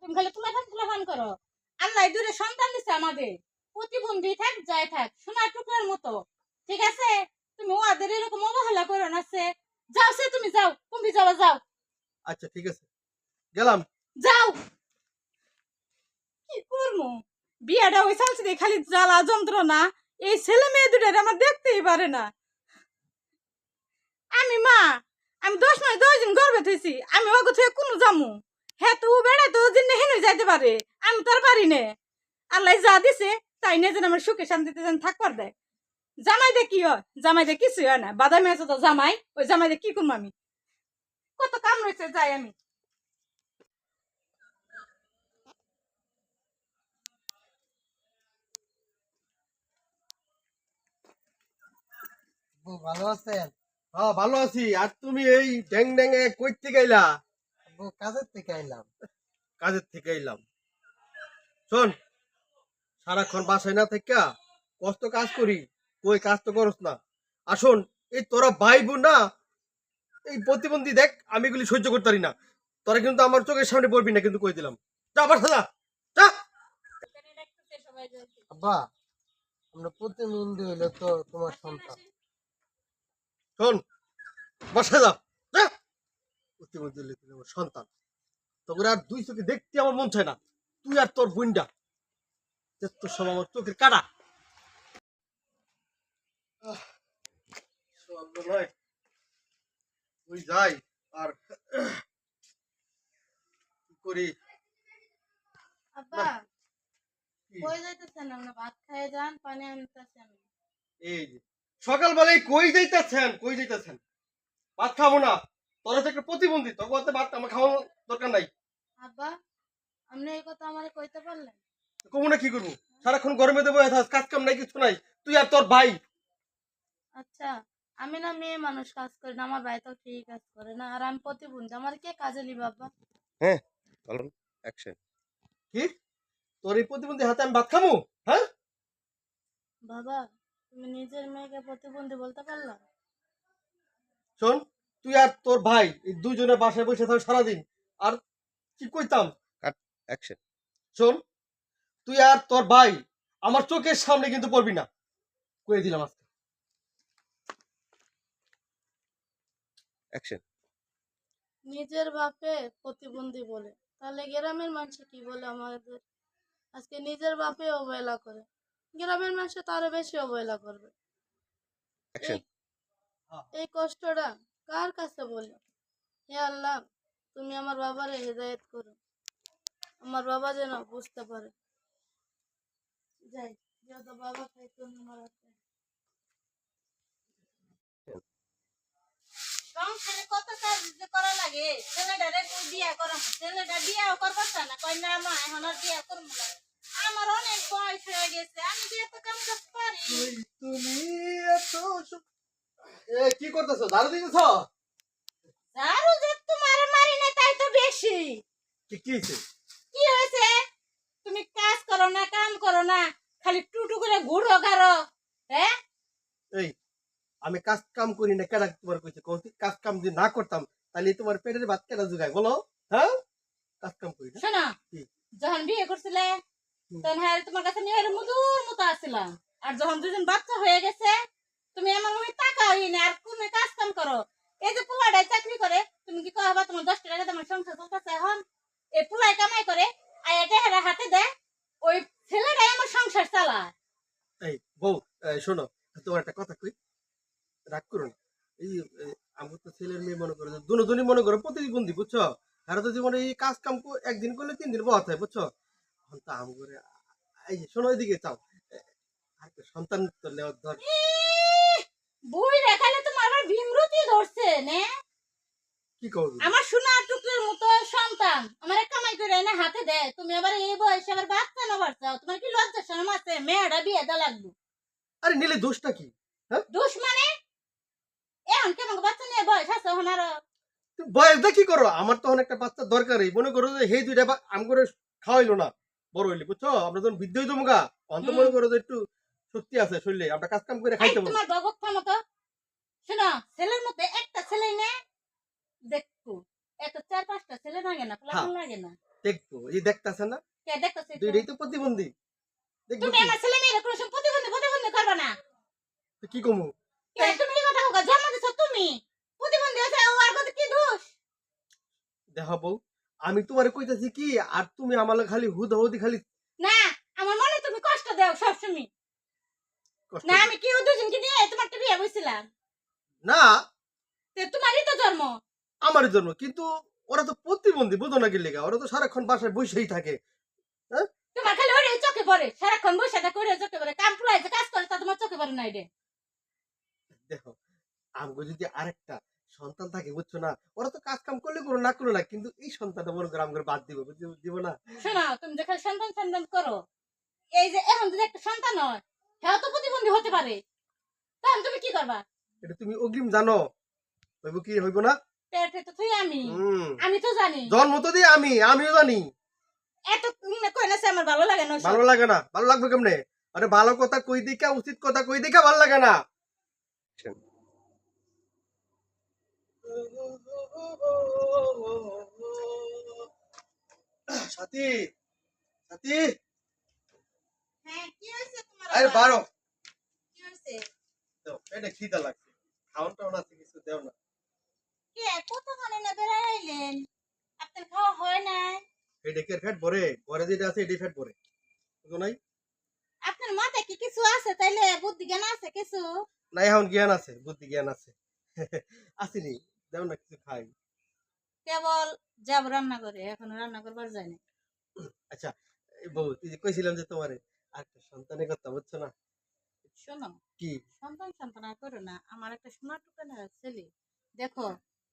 তুমি খালি তুলাফান করো। আল্লাহ দূরে সন্তান দিছে আমাদের, প্রতিবন্ধী থাক যাই থাক সোনার টুকরার মতো, ঠিক আছে? তুমি ওদের এরকম অবহেলা করো না। সে যাও, সে তুমি যাও, তুমি যাও যাও। আচ্ছা ঠিক আছে, গেলাম। যাও। কি করবো, বিয়াটা ওই সালসি খালি জ্বালা যন্ত্রণা। এই ছেলে মেয়ে দুটার আমার দেখতেই পারে না। আমি মা, আমি 10 মাস 10 দিন গর্ভে থইছি, আমি ওগো থেকে কোনো জামু? হ্যাঁ তো বেড়া তো দিন হেনে যাইতে পারে, আমি তো আর পারি না। আল্লাহ যা দিছে তাই নিয়ে যেন আমার সুখে শান্তিতে যেন থাকবার দেয়। জামাই দে কি হয়? জামাই দে কিছু হয় না, বাদামি আছে তো জামাই, ওই জামাই দে কি করবো আমি? কত কাম রয়েছে, যাই আমি। ভালো আছেন? হ্যাঁ ভালো আছি। আর তুমি এই ড্যাং ড্যাং কই থেকে আইলা? কাজের থেকে আইলাম। কাজের থেকে আইলাম। শোন, সারাক্ষণ বাসায় না থেকে কষ্ট কাজ করি, কই কাজ তো করস না। আর শোন, এই তোরা ভাই বোন না, এই প্রতিবন্ধী দেখ, আমি এগুলি সহ্য করতে পারি না। তোরা কিন্তু আমার চোখের সামনে পড়বি না, কিন্তু কই দিলাম। যা বাসা যা, যা। আব্বা, আমরা প্রতিবন্ধী হইলে তো তোমার সন্তান। শোন, বাসা যা, যা। প্রতিবন্ধী হলে তুই আমার সন্তান, তোকে আর দুই চোখে দেখতে আমার মন চায় না। তুই আর তোর বোনটা, তোর সব আমার চোখের কাটা। তুই যাই আর কি করি। আব্বা, কই যাইতেছেন? আমরা ভাত খাইয়ে যান, পানি আনতেছেন। এই যে সকালবেলায় কই যাইতেছেন, কই যাইতেছেন? ভাত খাবো না, তোরা তো একটা প্রতিবন্ধী, তোর বলতে ভাত আমার খাওয়ানোর দরকার নাই। আব্বা, আপনি এই কথা আমারে কইতে পারলেন? কমু না কি করবো? সারাক্ষণ গরমে দেবো, কাজ কাম নাই, কিছু নাই। তুই আর তোর ভাই। আচ্ছা, আমি না মেয়ে মানুষ, কাজ করি না, আমার ভাই তো ঠিক কাজ করে না, আর আমি প্রতিবন্ধী, আমার কে কাজে নিবে আব্বা? হ্যাঁ, চলুন অ্যাকশন। কি, তোর এই প্রতিবন্ধী হাতে আমি ভাত খামু? হ্যাঁ বাবা, তুমি নিজের মেয়েকে প্রতিবন্ধী বলতে পারলা? শোন, তুই আর তোর ভাই এই দুজনে বাসায় বসে থাক সারাদিন, আর কি কইতাম। কাট অ্যাকশন। শোন, তুই আর তোর ভাই আমার চোখের সামনে কিন্তু পড়বি না, কয়ে দিলাম আজকে। অ্যাকশন। নিজের বাপে প্রতিবন্ধী বলে, তাহলে গ্রামের মানুষ কি বলে আমাদের? আজকে নিজের বাপে অবহেলা করে, গ্রামের মানুষ তো আরো বেশি অবহেলা করবে। অ্যাকশন। এই কষ্টটা কার কাছে বলি? হে আল্লাহ, তুমি আমার বাবারে হেদায়েত করো, আমার বাবা যেন বুঝতে পারে। যাই, যেহেতু বাবা খাইতো না মারা খায়। সংসারে কত কাজ যে করা লাগে, ছেলেটারে বিয়া করাম, ছেলেটা বিয়াও করবার চায় না, কয় না মা এখন আর বিয়া করবো না, আমার অনেক বয়স হয়ে গেছে, আমি যে এত কাম করতে পারি? তুমি এত কি করতেছো? দাঁড়ু দিতেছ? ঝাড়ু যে তোমার মারি না তাই তো বেশি। কি হয়েছে? কি হয়েছে? তুমি কাজ করো না, কাম করো না, খালি টুটু করে ঘুরো গারো। হ্যাঁ, এই, আমি কাজ কাম করি না কেন? তোমার কইছে কাজ কাম যদি না করতাম তাহলে তোমার পেটের ভাত কেন জোগায় বলো? হ্যাঁ, কাজ কাম করি না। শোনো, যখন বিয়ে করছিলে তখন হ্যাঁ তোমার কাছে নিয়ে মধুর মতো আসছিলাম, আর যখন দুজন বাচ্চা হয়ে গেছে তুমি আমার মুখে তাকাওই না, আর কোন কাজ কাম করো? এই যে পোলাটাই চাকরি করে, তুমি কি কহবা তোমার 10 টাকা তোমার সংসার চলতেছে? এখন এই পোলাই কামাই করে আর এটা হেরা হাতে দেয়, ওই ছেলেটাই আমার সংসার চালায়। এই বউ, শোনো, তোমার একটা কথা কই, রাগ করো না। এই আমার তো ছেলের মেয়ে মনে করো, দুজনই মনে করো প্রতিবন্ধী, বুঝছো? আর তো জীবনে এই কাজ কাম একদিন করলে 3 দিন বহাত হয়, বুঝছো? এখন তো আম করে, এই যে শোনো, এদিকে চাও, আর সন্তান তো নেওয়ার দরকার। বুই রেখালে তোমার আবার বিমরুতি ধরছে নে। কি করবো? আমার সোনা টুকরোর মতো সন্তান আমার কামাই করে এনে হাতে দেয়, তুমি আবার এই বয়সে আবার বাচ্চা নেবার চাও? তোমার কি লজ্জা শরম আছে? মেয়েটা বিয়ে দেওয়া লাগবে। আরে নিলে দোষটা কি? হ্যাঁ, দোষ মানে এখন কেমন বাচ্চা নিয়ে বয়স আছে এখন আরো? বয়সটা কি করো? আমার তখন একটা বাচ্চা দরকারই, মনে করো যে সেই দুইটা আম করে খাওয়াইলো না বড় হইলি, বুঝছো? আমরা যখন বৃদ্ধ হইতো মুগা, অন্ত মনে করো যে একটু শক্তি আছে শরীরে, আমরা কাজ কাম করে খাইতে পারবো। তোমার বগত্তা মতো শোনো, ছেলের মধ্যে একটা ছেলে নে দেখো, এত 4-5টা ছেলে লাগে না, হ্যাঁ, প্লান লাগে না। দেখবো, এই দেখতাছে না কে দেখতেছে তো? দুইটাই তো প্রতিবন্ধী, দেখবো তুমি কি? আমার ছেলে মেয়ের কোনো সময় প্রতিবন্ধী প্রতিবন্ধী করবে না। তো কি কমু? কে তুমি এই কথা হোক জন্ম দিছো তুমি, প্রতিবন্ধী আছে ও আর কত কি দোষ? দেখো বউ, আমি তোমারে কইতাছি কি, আর তুমি আমার লগে খালি হুদাহুদি খালি না, আমার মনে তুমি কষ্ট দাও সবসময়। কষ্ট না দিও। আমি কি ও দুজনকে নিয়ে তোমার একটা বিয়ে বসছিলাম, না তোমারই তো জন্ম। আমার জন্য, কিন্তু ওরা তো প্রতিবন্ধী, বুঝো না কি লেগা, ওরা তো সারাক্ষণ বাসায় বসেই থাকে। হ্যাঁ তোমার খালি ওরে চোখে পড়ে, সারাক্ষণ বসে থাকে ওরে চোখে পড়ে, কাম ফুলাই যে কাজ করে তা তোমার চোখে পড়ে না এটা। দেখো, আমগো যদি আরেকটা সন্তান থাকে, বুঝছো না, ওরা তো কাজ কাম করলে করো না করো না, কিন্তু এই সন্তানটা মনে করো আমগো বাদ দিব, দিব না। শোনো, তুমি যে খালি সন্তান সন্তান করো, এই যে এখন যদি একটা সন্তান হয় সেও তো প্রতিবন্ধী হতে পারে, তখন তুমি কি করবা? এটা তুমি অগ্রিম জানো হইব কি হইব না? পেটে তো তুই আমি, হুম, আমি তো জানি। জন্ম তো দিয়ে আমিও জানি। এত তুমি না কই না সে আমার ভালো লাগে না ওসব। ভালো লাগে না, ভালো লাগবে কেমনে? আরে ভালো কথা কই দেখা, উচিত কথা কই দেখা ভালো লাগে না। সাথী, সাথী, হ্যাঁ কি হইছে তোমার আরে আবার? বারো কি হইছে? দাও, এটা খিদা লাগছে, খাওয়ান টাউন আছে কিছু দেও না। কে কতক্ষণে না বেড়াইলেন, আপনার খাওয়া হয় নাই? এটা কি ফ্যাট ভরে ঘরে যেটা আছে এটাই ফ্যাট ভরে, বুঝো নাই? আপনার মাথায় কি কিছু আছে তাইলে, বুদ্ধি জ্ঞান আছে কিছু? না এখন জ্ঞান আছে, বুদ্ধি জ্ঞান আছে। আসিনি, দেও না কিছু খাই। কেবল যাব রান্না করে, এখন রান্না করবার যায় না। আচ্ছা, এই বউ, তুই যে কইছিলাম যে তোমারে আরেকটা সন্তানের কথা, বুঝছো না? শোনো, কি? সন্তান সন্তান আর করো না, আমার একটা সোনার টুকানা ছেলে। দেখো,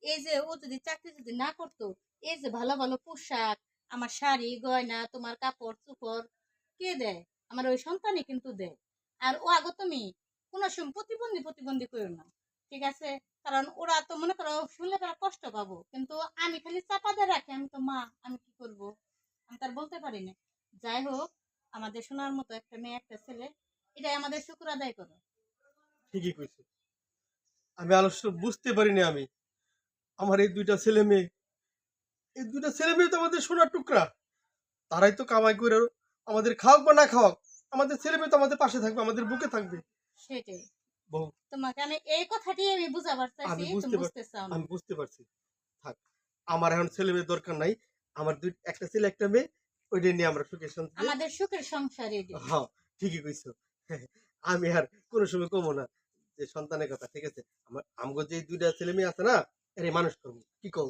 এই যে ও যদি চাকরি যদি না করতো, এই যে ভালো ভালো পোশাক, আমার শাড়ি গয়না, তোমার কাপড় চোপড় কে দেয়? আমার ওই সন্তানই কিন্তু দেয়। আর ও আগো তুমি কোনো সময় প্রতিবন্ধী প্রতিবন্ধী করো না, ঠিক আছে? কারণ ওরা তো মনে করো শুনলে তারা কষ্ট পাবো, কিন্তু আমি খালি চাপা দিয়ে রাখি, আমি তো মা, আমি কি করব? আমি তার বলতে পারি না। যাই হোক, আমাদের সোনার মতো একটা মেয়ে একটা ছেলে, এটাই আমাদের শুক্র আদায় করো। ঠিকই কইছো, আমি আলস্য বুঝতে পারিনি আমি। আমার এই দুইটা ছেলে মেয়ে, এই দুইটা ছেলে মেয়ে তো আমাদের সোনার টুকরা। তারাই তো কামাই করে আমাদের খাওয়াক বা না খাওয়াক, আমাদের ছেলে মেয়ে তো আমাদের পাশে থাকবে, আমাদের বুকে থাকবে। সেটাই, বউ, তোমাকে আমি এই কথাটি আমি বুঝাবার চাইছি, আমি তুমি বুঝতে চাও না। আমি বুঝতে পারছি। থাক, আমার এখন ছেলে মেয়ের দরকার নাই। আমার একটা ছেলে একটা মেয়ে, ওইটা নিয়ে আমরা সুখে শান্তিতে। আমাদের সুখের সংসার এটি। হ্যাঁ, ঠিকই কইছো। আমি আর কোনো সময় কমো না যে সন্তানের কথা, ঠিক আছে? আমার আমগো যে দুইটা ছেলে মেয়ে আছে না, এর মানুষ করবো, কি কও?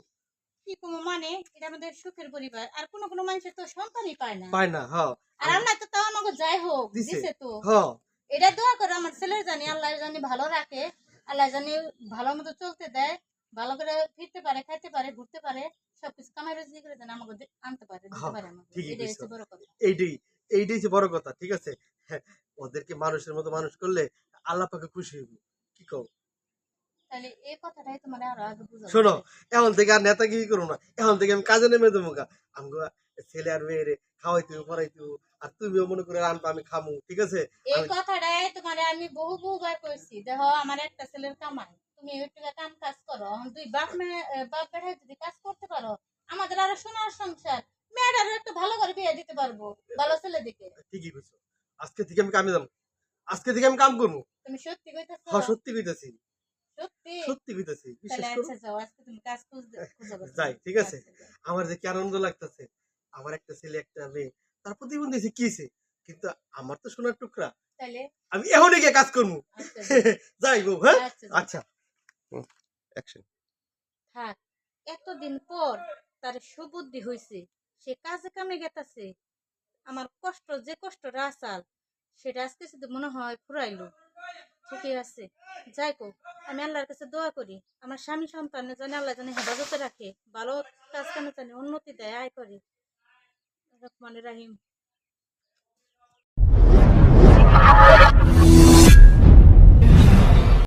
কি কোনো মানে, এটা আমাদের সুখের পরিবার, আর কোনো কোনো মানুষের তো সন্তানই পায় না। পায় না, হ্যাঁ। আর আমরা তো তাও আমাকে যাই হোক দিছে, দিছে তো। হ্যাঁ। এটা দোয়া করো আমার ছেলের জানি আল্লাহ জানি ভালো রাখে, আল্লাহ জানি ভালো মতো চলতে দেয়, ভালো করে ফিরতে পারে, খাইতে পারে, ঘুরতে পারে, সবকিছু কামাই রোজগার করে যেন আমাকে আনতে পারে, দিতে হ্যাঁ, পারে আমাকে, ঠিকই এটাই কইছো। হচ্ছে বড় কথা। এইটাই, এইটাই হচ্ছে বড় কথা, ঠিক আছে? হ্যাঁ, ওদেরকে মানুষের মতো মানুষ করলে আল্লাহ পাকে খুশি হইব, কি কও? তাহলে এই কথাটাই তোমার আরো আগে বুঝাবো। শোনো, এখন থেকে আর নেতাগিরি করো না, এখন থেকে আমি কাজে নেমে দেবো গা। আমগো ছেলে আর মেয়েরে খাওয়াইতে পড়াইতে, আর তুমিও মনে করে আনবা, আমি খামু, ঠিক আছে? এই আমি কথাটাই তোমারে আমি বহু বহুবার কইছি, দেখো আমার একটা ছেলের কামাই, তুমি একটু কাম কাজ করো, এখন দুই বাপ বেটায় যদি কাজ করতে পারো, আমাদের আরো সোনার সংসার, মেয়েটারও একটু ভালো করে বিয়ে দিতে পারবো, ভালো ছেলে দিকে। ঠিকই কইছো, আজকে থেকে আমি কামে যাবো, আজকে থেকে আমি কাম করবো। তুমি সত্যি কইতেছো? হ্যাঁ, সত্যি কইতাছি, সত্যি? সত্যি কইতাছি, তাহলে বিশ্বাস করো। আচ্ছা যাও, আজকে তুমি কাজ খুঁজো গো যাই, তুমি। ঠিক আছে? আচ্ছা যাও। আমার যে কি আনন্দ লাগতেছে, আমার একটা ছেলে একটা মেয়ে, তার প্রতিবন্ধী হয়েছে, কি হইছে? কিন্তু আমার তো সোনার টুকরা, তাহলে আমি এখনই গিয়ে কাজ করবো। আচ্ছা যাও। যাই বউ, হ্যাঁ? আচ্ছা যাও। আচ্ছা, অ্যাকশন। থাক, এতদিন পর তার সুবুদ্ধি হইছে, সে কাজে কামে গেতাছে, আমার কষ্ট যে কষ্টটা আসাল সেটা আজকে শুধু মনে হয় ফুরাইলো। ঠিকই আছে, যাই হোক, আমি আল্লাহর কাছে দোয়া করি আমার স্বামী সন্তানের জন্য আল্লাহ জানে হেফাজতে রাখে, ভালো কাজ কামে জানে উন্নতি দেয়, আয় করে। রহমানির রাহিম।